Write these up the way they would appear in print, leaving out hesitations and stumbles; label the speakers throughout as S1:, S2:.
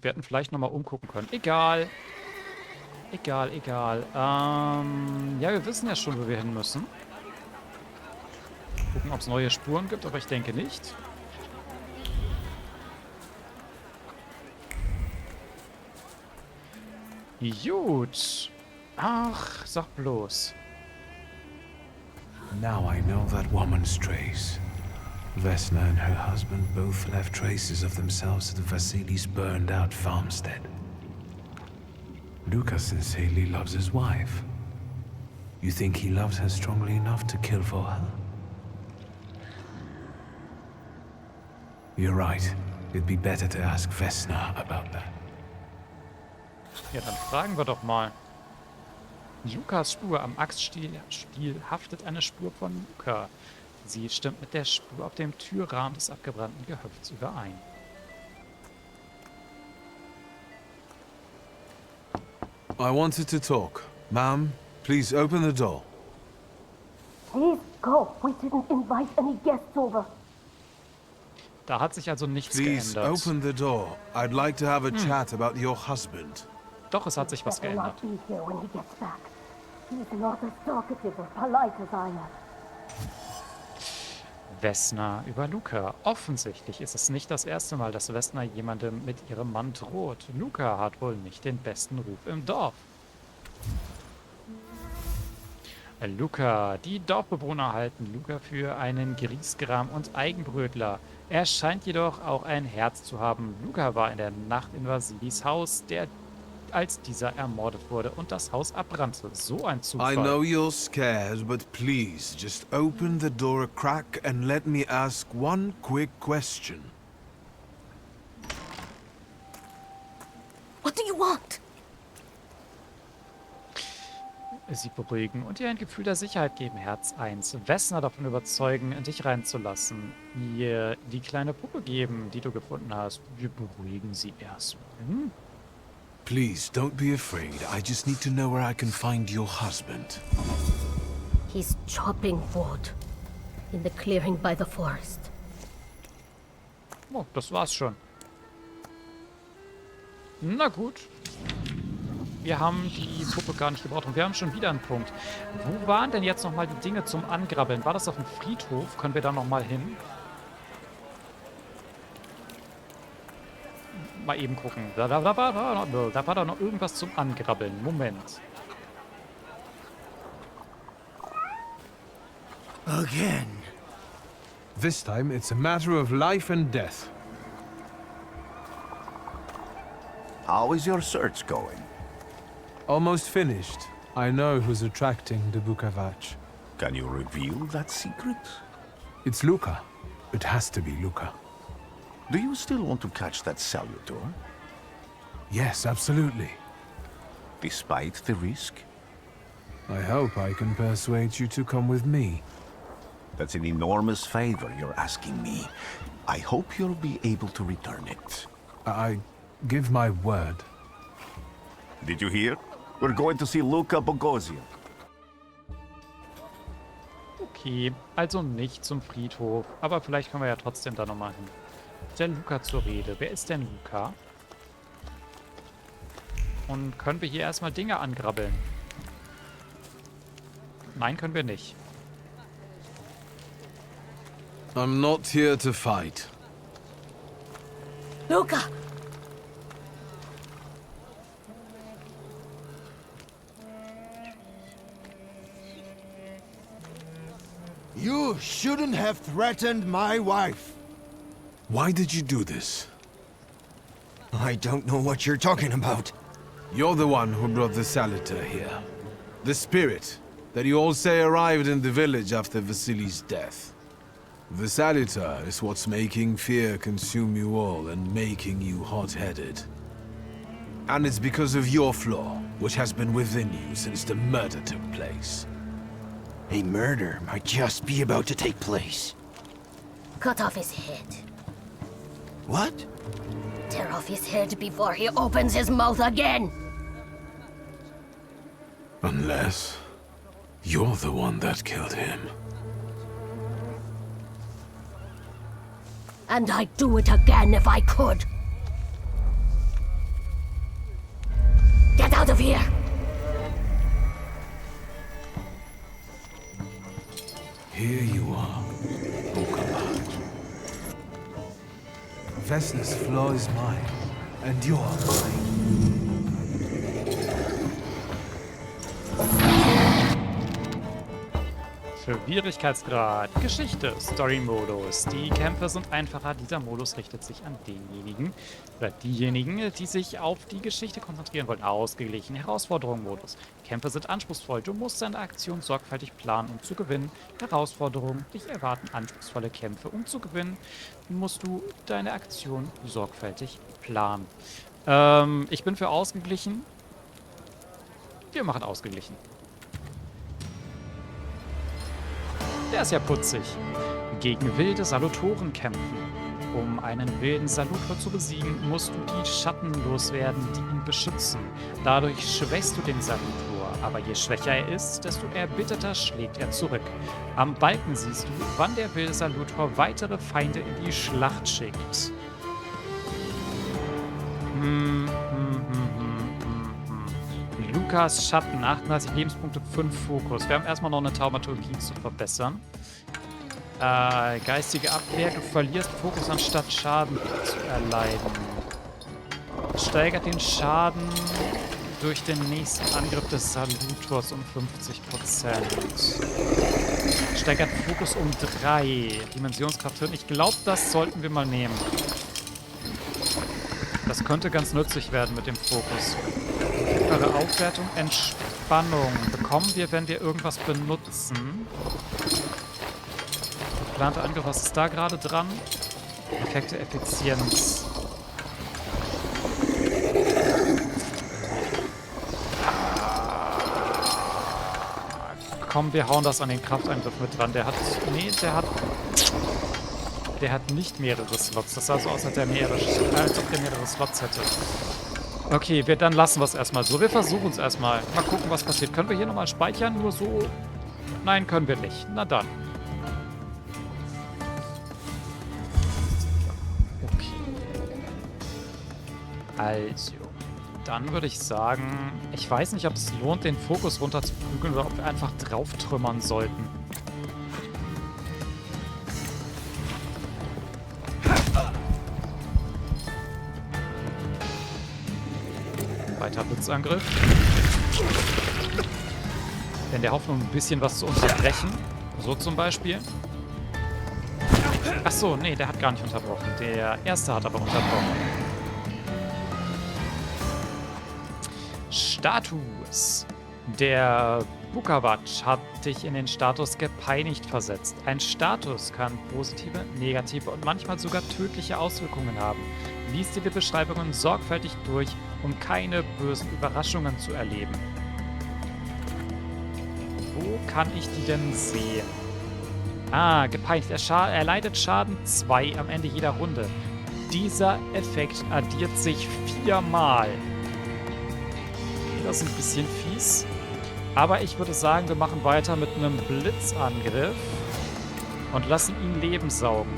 S1: Wir hätten vielleicht nochmal umgucken können. Egal. Egal. Ja, wir wissen ja schon, wo wir hin müssen. Gucken, ob es neue Spuren gibt, aber ich denke nicht. Gut. Ach, sag bloß.
S2: Now I know that woman's trace. Vesna and her husband both left traces of themselves at Vasily's burned-out farmstead. Luka sincerely loves his wife. You think he loves her strongly enough to kill for her? You're right. It'd be better to ask Vesna about that.
S1: Ja, dann fragen wir doch mal. Lukas Spur am Axtstiel haftet eine Spur von Luka. Sie stimmt mit der Spur auf dem Türrahmen des abgebrannten Gehöfts überein.
S2: I wanted to talk. Ma'am, please open the door.
S3: Please go. We didn't invite any guests over.
S1: Da hat sich also nichts
S2: Please
S1: geändert.
S2: open the door. I'd like to have a chat about your husband.
S1: Doch, es hat sich was
S3: Better
S1: geändert.
S3: not be here when he gets back. He's not as talkative or polite as I am.
S1: Vesna über Luka. Offensichtlich ist es nicht das erste Mal, dass Vesna jemandem mit ihrem Mann droht. Luka hat wohl nicht den besten Ruf im Dorf. Luka. Die Dorfbewohner halten Luka für einen Griesgram und Eigenbrötler. Er scheint jedoch auch ein Herz zu haben. Luka war in der Nacht in Vasilis Haus, als dieser ermordet wurde und das Haus abbrannte. So ein Zufall.
S2: I know you're scared, but please just open the door a crack and let me ask one quick question.
S3: What do you want?
S1: Sie beruhigen und ihr ein Gefühl der Sicherheit geben. Herz 1. Vesna davon überzeugen, dich reinzulassen. Ihr die kleine Puppe geben, die du gefunden hast. Wir beruhigen sie erstmal.
S2: Please, don't be afraid. I just need to know where I can find your husband.
S3: He's chopping wood in the clearing by the forest.
S1: Oh, das war's schon. Na gut. Wir haben die Puppe gar nicht gebraucht und wir haben schon wieder einen Punkt. Wo waren denn jetzt nochmal die Dinge zum Angrabbeln? War das auf dem Friedhof? Können wir da nochmal hin? Mal eben gucken. Da war da noch irgendwas zum Angrabbeln. Moment.
S4: Again.
S2: This time it's a matter of life and death.
S4: How is your search going?
S2: Almost finished. I know who's attracting the Bukavac.
S4: Can you reveal that secret?
S2: It's Luka. It has to be Luka.
S4: Do you still want to catch that salutor?
S2: Yes, absolutely.
S4: Despite the risk?
S2: I hope I can persuade you to come with me.
S4: That's an enormous favor you're asking me. I hope you'll be able to return it.
S2: I give my word.
S4: Did you hear? We're going to see Luka Bogosian.
S1: Okay, also nicht zum Friedhof. Aber vielleicht können wir ja trotzdem da nochmal hin. Der Luka zur Rede. Wer ist denn Luka? Und können wir hier erstmal Dinge angrabbeln? Nein, können wir nicht.
S2: I'm not here to fight.
S3: Luka!
S5: You shouldn't have threatened my wife.
S2: Why did you do this?
S5: I don't know what you're talking about.
S2: You're the one who brought the Salutor here. The spirit that you all say arrived in the village after Vasily's death. The Salutor is what's making fear consume you all and making you hot-headed. And it's because of your flaw, which has been within you since the murder took place.
S5: A murder might just be about to take place.
S3: Cut off his head.
S5: What?
S3: Tear off his head before he opens his mouth again.
S2: Unless you're the one that killed him.
S3: And I'd do it again if I could. Get out of here!
S2: Here you are, Bukavac. Vesna's flaw is mine, and you're mine.
S1: Schwierigkeitsgrad, Geschichte, Story-Modus. Die Kämpfe sind einfacher. Dieser Modus richtet sich an denjenigen oder diejenigen, die sich auf die Geschichte konzentrieren wollen. Ausgeglichen, Herausforderung-Modus. Kämpfe sind anspruchsvoll. Du musst deine Aktion sorgfältig planen, um zu gewinnen. Herausforderung, dich erwarten anspruchsvolle Kämpfe. Um zu gewinnen, musst du deine Aktion sorgfältig planen. Ich bin für ausgeglichen. Wir machen ausgeglichen. Der ist ja putzig. Gegen wilde Salutoren kämpfen. Um einen wilden Salutor zu besiegen, musst du die Schatten loswerden, die ihn beschützen. Dadurch schwächst du den Salutor, aber je schwächer er ist, desto erbitterter schlägt er zurück. Am Balken siehst du, wann der wilde Salutor weitere Feinde in die Schlacht schickt. Lukas Schatten, 38 Lebenspunkte, 5 Fokus. Wir haben erstmal noch eine Thaumaturgie zu verbessern. Geistige Abwehr, du verlierst Fokus anstatt Schaden zu erleiden. Steigert den Schaden durch den nächsten Angriff des Salutors um 50%. Steigert Fokus um 3. Dimensionskraft hin. Ich glaube, das sollten wir mal nehmen. Das könnte ganz nützlich werden mit dem Fokus. Eure Aufwertung, Entspannung bekommen wir, wenn wir irgendwas benutzen. Geplante Angriff, was ist da gerade dran? Effekte, Effizienz. Komm, wir hauen das an den Kraftangriff mit dran. Der hat... Nee, der hat nicht mehrere Slots. Das sah so aus, als ob der mehrere Slots hätte. Okay, dann lassen wir es erstmal so. Wir versuchen es erstmal. Mal gucken, was passiert. Können wir hier nochmal speichern? Nur so? Nein, können wir nicht. Na dann. Okay. Also. Dann würde ich sagen, ich weiß nicht, ob es lohnt, den Fokus runterzuprügeln oder ob wir einfach drauf trümmern sollten. Weiter Blitzangriff. In der Hoffnung, ein bisschen was zu unterbrechen. So zum Beispiel. Ach so, nee, der hat gar nicht unterbrochen. Der erste hat aber unterbrochen. Status. Der Bukavac hat dich in den Status gepeinigt versetzt. Ein Status kann positive, negative und manchmal sogar tödliche Auswirkungen haben. Lies dir die Beschreibungen sorgfältig durch, um keine bösen Überraschungen zu erleben. Wo kann ich die denn sehen? Ah, gepeinigt. Er leidet Schaden 2 am Ende jeder Runde. Dieser Effekt addiert sich 4-mal. Okay, das ist ein bisschen fies. Aber ich würde sagen, wir machen weiter mit einem Blitzangriff und lassen ihn Leben saugen.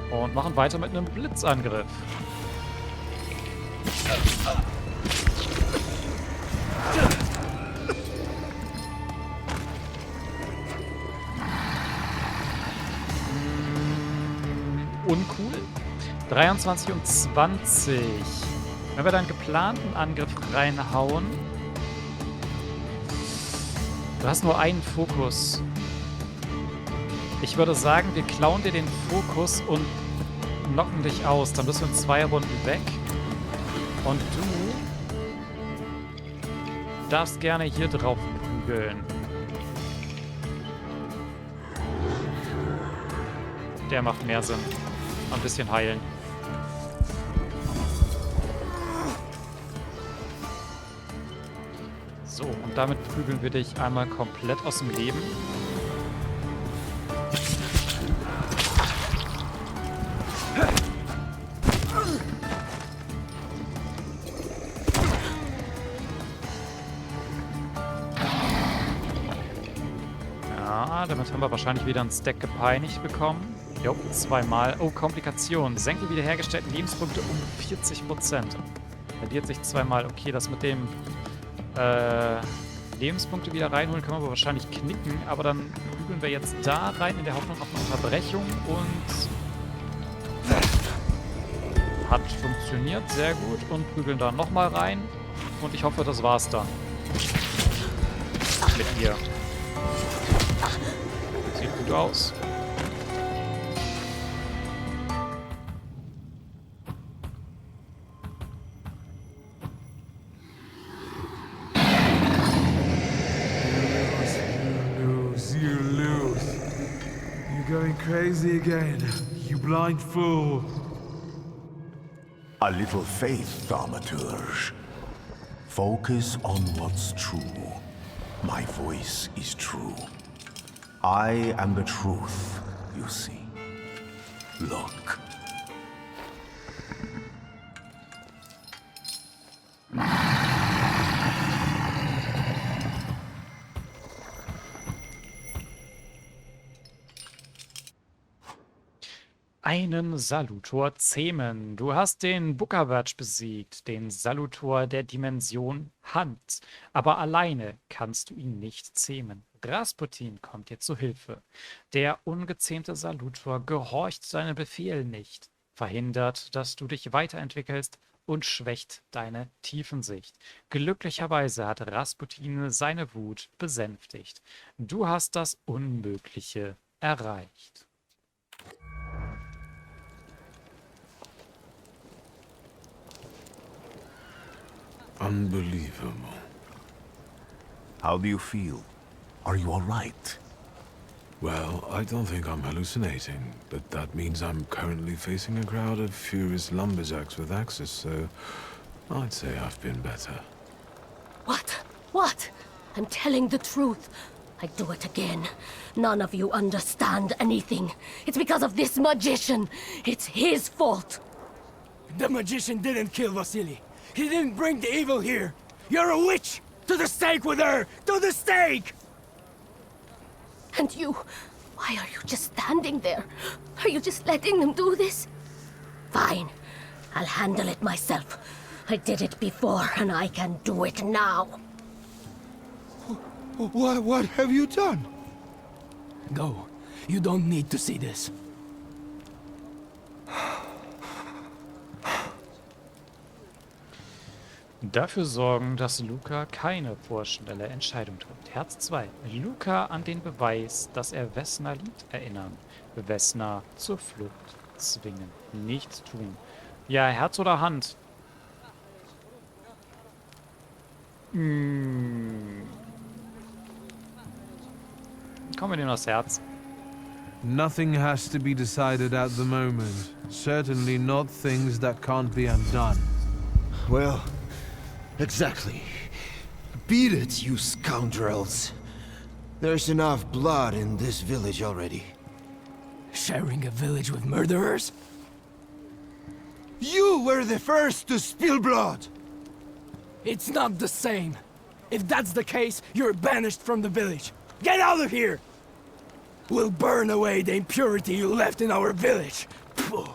S1: Und machen weiter mit einem Blitzangriff. Uncool. 23 und 20. Wenn wir dann einen geplanten Angriff reinhauen. Du hast nur einen Fokus. Ich würde sagen, wir klauen dir den Fokus und knocken dich aus. Dann bist du in 2 Runden weg. Und du darfst gerne hier drauf prügeln. Der macht mehr Sinn. Ein bisschen heilen. So, und damit prügeln wir dich einmal komplett aus dem Leben. Ja, damit haben wir wahrscheinlich wieder einen Stack gepeinigt bekommen. Jo, zweimal. Oh, Komplikation. Senke wiederhergestellten Lebenspunkte um 40%. Verliert sich zweimal. Okay, das mit dem Lebenspunkte wieder reinholen können wir aber wahrscheinlich knicken. Aber dann prügeln wir jetzt da rein in der Hoffnung auf eine Unterbrechung. Und hat funktioniert. Sehr gut. Und prügeln da nochmal rein. Und ich hoffe, das war's dann. Mit ihr. Sieht gut aus.
S2: You lose. You're going crazy again, you blind fool.
S4: A little faith, Thaumaturge. Focus on what's true. My voice is true. I am the truth, you see. Look.
S1: Einen Salutor zähmen. Du hast den Bukavac besiegt, den Salutor der Dimension Hand. Aber alleine kannst du ihn nicht zähmen. Rasputin kommt dir zu Hilfe. Der ungezähmte Salutor gehorcht seinen Befehlen nicht, verhindert, dass du dich weiterentwickelst und schwächt deine Tiefensicht. Glücklicherweise hat Rasputin seine Wut besänftigt. Du hast das Unmögliche erreicht.
S2: Unbelievable.
S4: How do you feel? Are you all right?
S2: Well, I don't think I'm hallucinating, but that means I'm currently facing a crowd of furious lumberjacks with axes, so I'd say I've been better.
S3: What? What? I'm telling the truth. I do it again. None of you understand anything. It's because of this magician. It's his fault.
S5: The magician didn't kill Vasily. He didn't bring the evil here. You're a witch! To the stake with her! To the stake!
S3: And you, why are you just standing there? Are you just letting them do this? Fine. I'll handle it myself. I did it before, and I can do it now.
S5: What have you done? Go. You don't need to see this.
S1: Dafür sorgen, dass Luca keine vorschnelle Entscheidung trifft. Herz 2. Luca an den Beweis, dass er Vesna liebt, erinnern. Vesna zur Flucht zwingen. Nichts tun. Ja, Herz oder Hand? Kommen wir nehmen das Herz.
S2: Nothing has to be decided at the moment. Certainly not things that can't be undone.
S5: Well, exactly. Beat it, you scoundrels. There's enough blood in this village already. Sharing a village with murderers? You were the first to spill blood! It's not the same. If that's the case, you're banished from the village. Get out of here! We'll burn away the impurity you left in our village. Phew.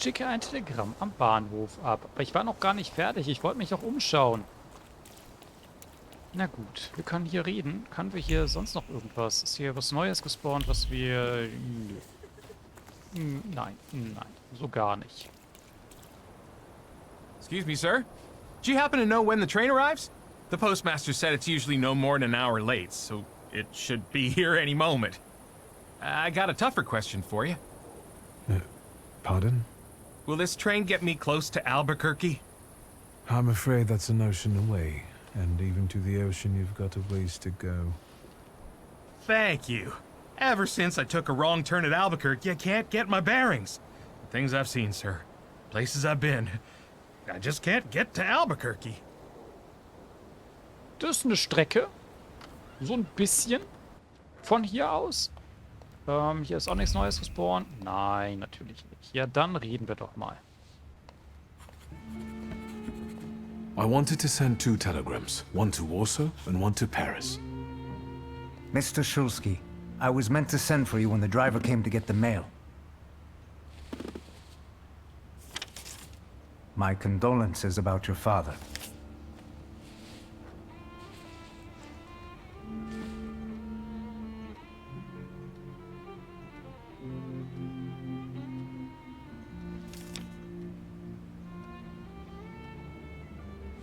S1: Schicke ein Telegramm am Bahnhof ab. Aber ich war noch gar nicht fertig. Ich wollte mich doch umschauen. Na gut, wir können hier reden. Können wir hier sonst noch irgendwas? Ist hier was Neues gespawnt, was wir... Nein, so gar nicht.
S6: Excuse me, sir? Do you happen to know when the train arrives? The postmaster said it's usually no more than an hour late, so it should be here any moment. I got a tougher question for you.
S2: Pardon?
S6: Will this train get me close to Albuquerque?
S2: I'm afraid that's an ocean away, and even to the ocean you've got a ways to go.
S6: Thank you. Ever since I took a wrong turn at Albuquerque, I can't get my bearings. The things I've seen, sir. Places I've been. I just can't get to Albuquerque.
S1: Das ist eine Strecke. So ein bisschen. Von hier aus. Hier ist auch nichts Neues gespawnt. Nein, natürlich nicht. Ja, dann reden wir doch mal.
S2: I wanted to send 2 telegrams, one to Warsaw and one to Paris.
S7: Mr. Shulsky, I was meant to send for you when the driver came to get the mail. My condolences about your father.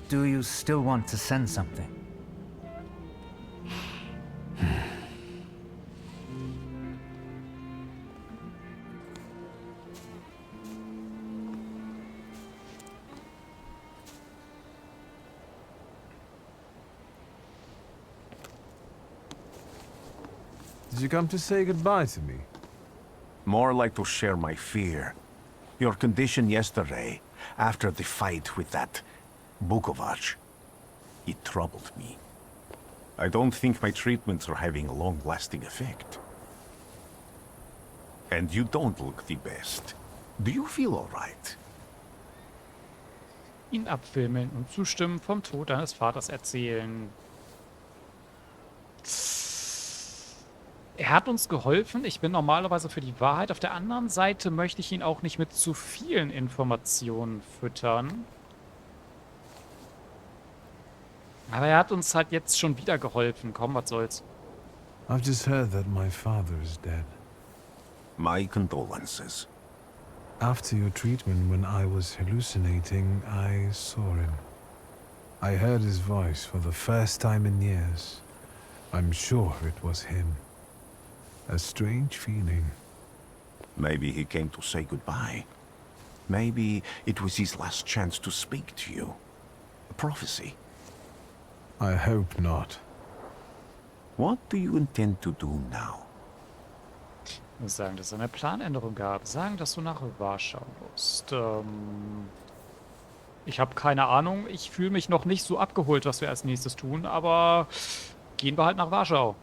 S7: Do you still want to send something?
S2: Did you come to say goodbye to me?
S4: More like to share my fear. Your condition yesterday, after the fight with that Bukavac, it troubled me. I don't think my treatments are having a long-lasting effect. And you don't look the best. Do you feel all right?
S1: Ihn abfilmen und zustimmen, vom Tod deines Vaters erzählen. Er hat uns geholfen. Ich bin normalerweise für die Wahrheit. Auf der anderen Seite möchte ich ihn auch nicht mit zu vielen Informationen füttern. Aber er hat uns halt jetzt schon wieder geholfen. Komm, was soll's.
S2: I've just heard that my father is dead.
S4: My condolences.
S2: After your treatment, when I was hallucinating, I saw him. I heard his voice for the first time in years. I'm sure it was him. A strange feeling.
S4: Maybe he came to say goodbye. Maybe it was his last chance to speak to you. A prophecy.
S2: I hope not.
S4: What do you intend to do now?
S1: Ich muss sagen, dass es eine Planänderung gab. Sagen, dass du nach Warschau musst. Ich habe keine Ahnung. Ich fühle mich noch nicht so abgeholt, was wir als nächstes tun. Aber gehen wir halt nach Warschau.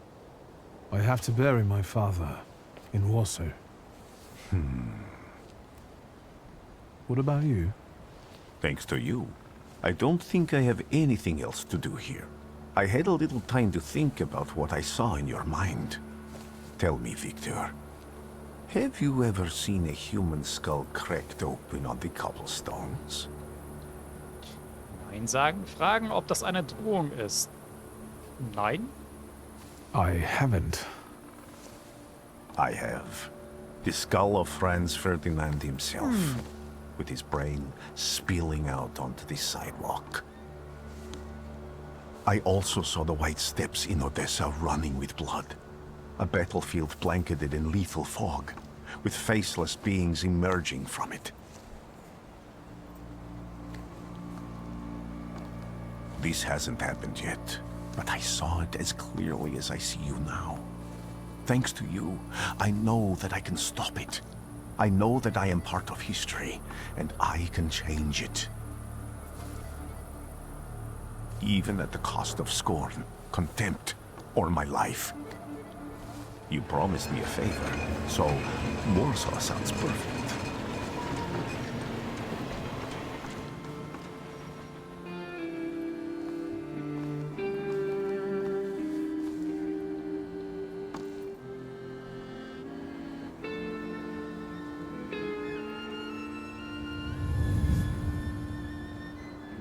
S2: I have to bury my father in Warsaw. What about you?
S4: Thanks to you, I don't think I have anything else to do here. I had a little time to think about what I saw in your mind. Tell me, Victor, have you ever seen a human skull cracked open on the cobblestones?
S1: Nein sagen, fragen, ob das eine Drohung ist. Nein?
S2: I haven't.
S4: I have. The skull of Franz Ferdinand himself, with his brain spilling out onto the sidewalk. I also saw the white steps in Odessa running with blood. A battlefield blanketed in lethal fog, with faceless beings emerging from it. This hasn't happened yet, but I saw it as clearly as I see you now. Thanks to you, I know that I can stop it. I know that I am part of history, and I can change it. Even at the cost of scorn, contempt, or my life. You promised me a favor, so Warsaw sounds perfect.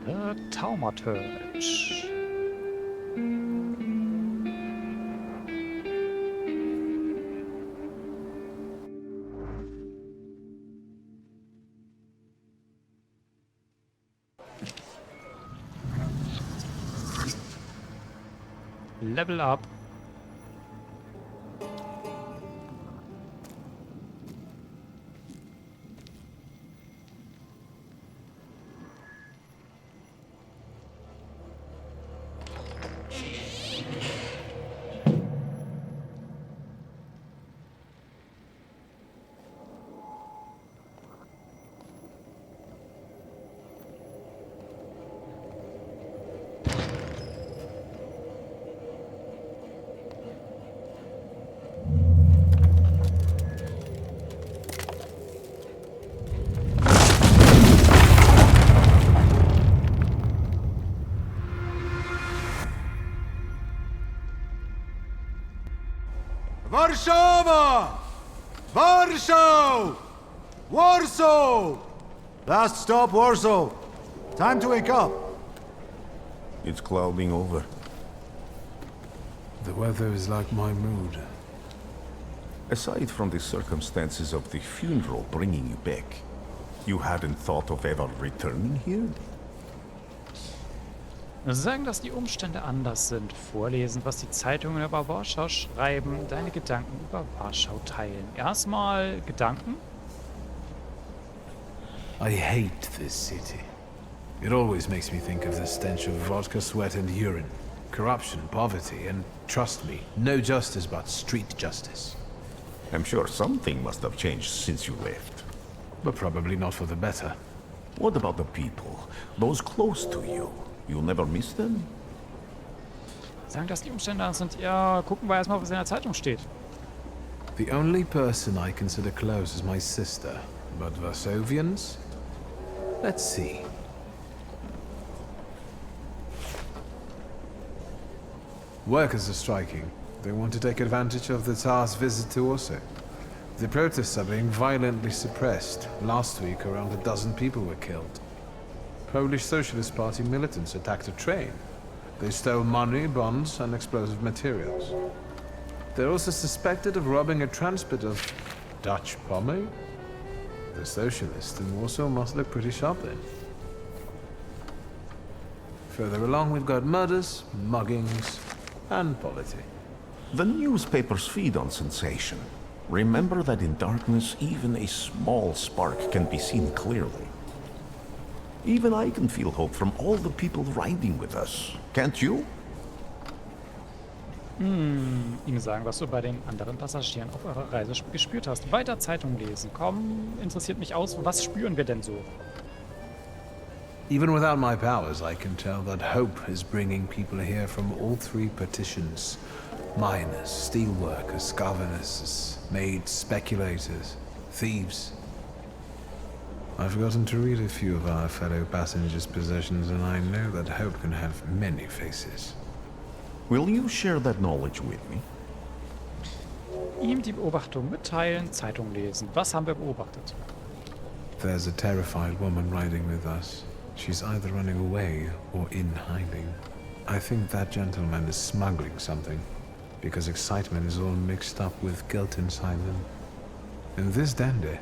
S1: The Thaumaturge. Level up.
S2: Warszawa! Warsaw! Warsaw!
S8: Last stop, Warsaw. Time to wake up.
S4: It's clouding over.
S2: The weather is like my mood.
S4: Aside from the circumstances of the funeral bringing you back, you hadn't thought of ever returning here?
S1: Sagen, dass die Umstände anders sind. Vorlesen, was die Zeitungen über Warschau schreiben. Deine Gedanken über Warschau teilen. Erstmal Gedanken.
S2: I hate this city. It always makes me think of the stench of vodka, sweat and urine. Corruption, poverty, and trust me, no justice but street justice.
S4: I'm sure something must have changed since you left.
S2: But probably not for the better.
S4: What about the people? Those close to you? You'll never miss them?
S1: Sagen, dass die Umstände anders sind. Ja, gucken wir erstmal, was in der Zeitung steht.
S2: The only person I consider close is my sister. But Varsovians? Let's see. Workers are striking. They want to take advantage of the Tsar's visit to Warsaw. The protests are being violently suppressed. Last week, around a dozen people were killed. Polish Socialist Party militants attacked a train. They stole money, bonds, and explosive materials. They're also suspected of robbing a transport of Dutch pomade. The socialists in Warsaw must look pretty sharp then. Further along, we've got murders, muggings, and poverty.
S4: The newspapers feed on sensation. Remember that in darkness, even a small spark can be seen clearly. Even I can feel hope from all the people riding with us. Can't you?
S1: Ihm sagen, was du bei den anderen Passagieren auf eurer Reise gespürt hast. Weiter Zeitung lesen. Komm, interessiert mich aus, was spüren wir denn so?
S2: Even without my powers, I can tell that hope is bringing people here from all three partitions. Miners, steelworkers, governors, maids, speculators, thieves. I've gotten to read a few of our fellow passengers' possessions, and I know that hope can have many faces.
S4: Will you share that knowledge with me?
S1: Ihm die Beobachtung mitteilen, Zeitung lesen. Was haben wir beobachtet?
S2: There's a terrified woman riding with us. She's either running away or in hiding. I think that gentleman is smuggling something, because excitement is all mixed up with guilt inside them. And this dandy,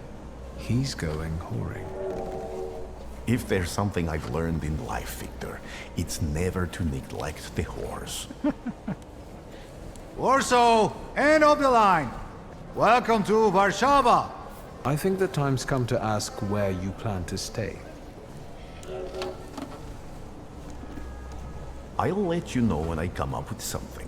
S2: he's going whoring.
S4: If there's something I've learned in life, Victor, it's never to neglect the horse.
S8: Warsaw, end of the line. Welcome to Warszawa.
S2: I think the time's come to ask where you plan to stay.
S4: I'll let you know when I come up with something.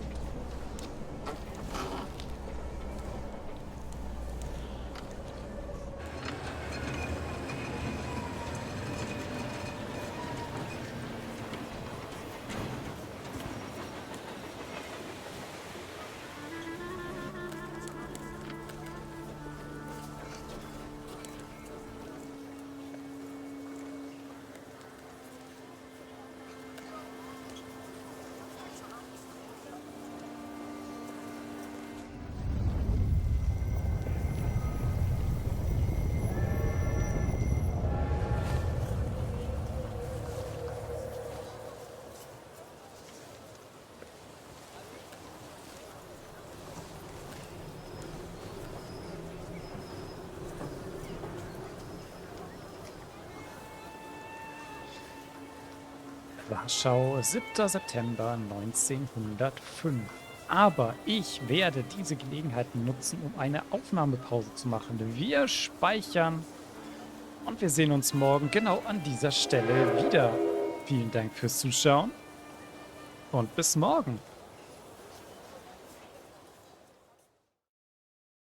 S1: Warschau, 7. September 1905. Aber ich werde diese Gelegenheit nutzen, um eine Aufnahmepause zu machen. Wir speichern und wir sehen uns morgen genau an dieser Stelle wieder. Vielen Dank fürs Zuschauen und bis morgen.